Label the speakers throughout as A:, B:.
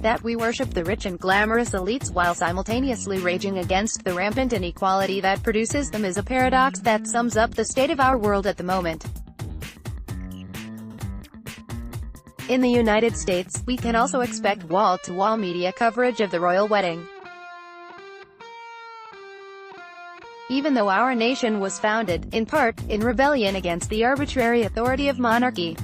A: that we worship the rich and glamorous elites while simultaneously raging against the rampant inequality that produces them is a paradox that sums up the state of our world at the moment. In the United States, we can also expect wall-to-wall media coverage of the royal wedding. Even though our nation was founded, in part, in rebellion against the arbitrary authority of monarchy.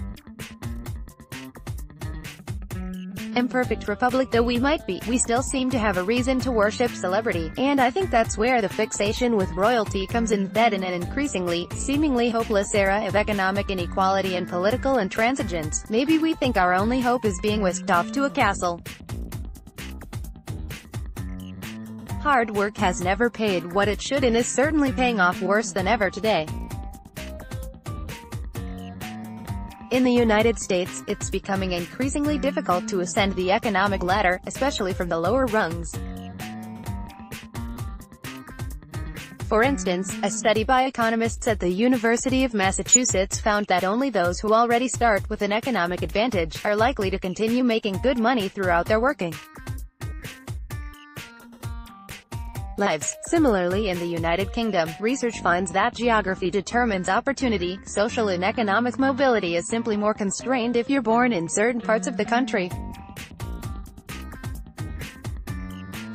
A: Imperfect republic though we might be, we still seem to have a reason to worship celebrity, and I think that's where the fixation with royalty comes in, that in an increasingly, seemingly hopeless era of economic inequality and political intransigence, maybe we think our only hope is being whisked off to a castle. Hard work has never paid what it should and is certainly paying off worse than ever today. In the United States, it's becoming increasingly difficult to ascend the economic ladder, especially from the lower rungs. For instance, a study by economists at the University of Massachusetts found that only those who already start with an economic advantage are likely to continue making good money throughout their working lives. Similarly, in the United Kingdom, research finds that geography determines opportunity. Social and economic mobility is simply more constrained if you're born in certain parts of the country.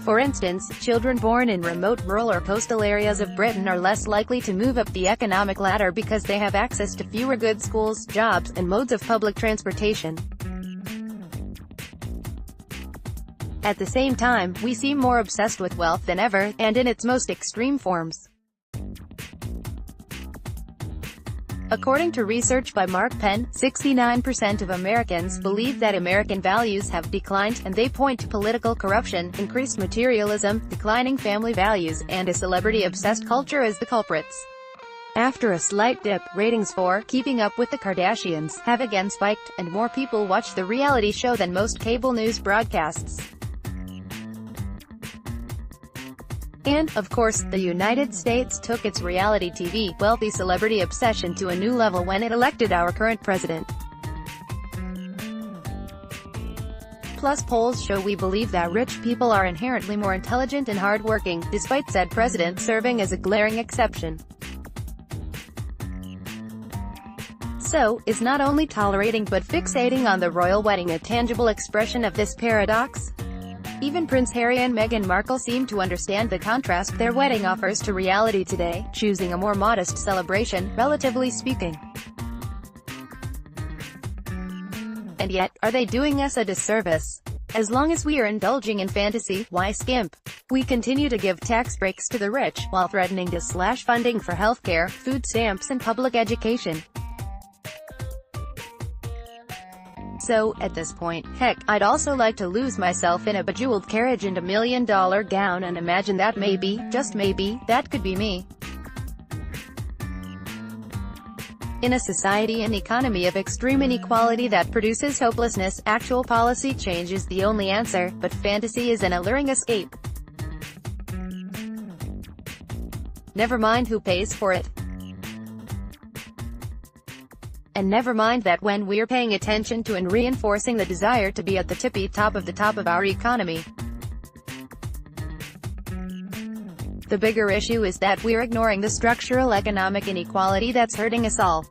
A: For instance, children born in remote rural or coastal areas of Britain are less likely to move up the economic ladder because they have access to fewer good schools, jobs, and modes of public transportation. At the same time, we seem more obsessed with wealth than ever, and in its most extreme forms. According to research by Mark Penn, 69% of Americans believe that American values have declined, and they point to political corruption, increased materialism, declining family values, and a celebrity-obsessed culture as the culprits. After a slight dip, ratings for Keeping Up with the Kardashians have again spiked, and more people watch the reality show than most cable news broadcasts. And, of course, the United States took its reality TV, wealthy celebrity obsession to a new level when it elected our current president. Plus, polls show we believe that rich people are inherently more intelligent and hardworking, despite said president serving as a glaring exception. So, is not only tolerating but fixating on the royal wedding a tangible expression of this paradox? Even Prince Harry and Meghan Markle seem to understand the contrast their wedding offers to reality today, choosing a more modest celebration, relatively speaking. And yet, are they doing us a disservice? As long as we are indulging in fantasy, why skimp? We continue to give tax breaks to the rich, while threatening to slash funding for healthcare, food stamps and public education. So, at this point, heck, I'd also like to lose myself in a bejeweled carriage and $1 million gown and imagine that maybe, just maybe, that could be me. In a society and economy of extreme inequality that produces hopelessness, actual policy change is the only answer, but fantasy is an alluring escape. Never mind who pays for it. And never mind that when we're paying attention to and reinforcing the desire to be at the tippy top of our economy, the bigger issue is that we're ignoring the structural economic inequality that's hurting us all.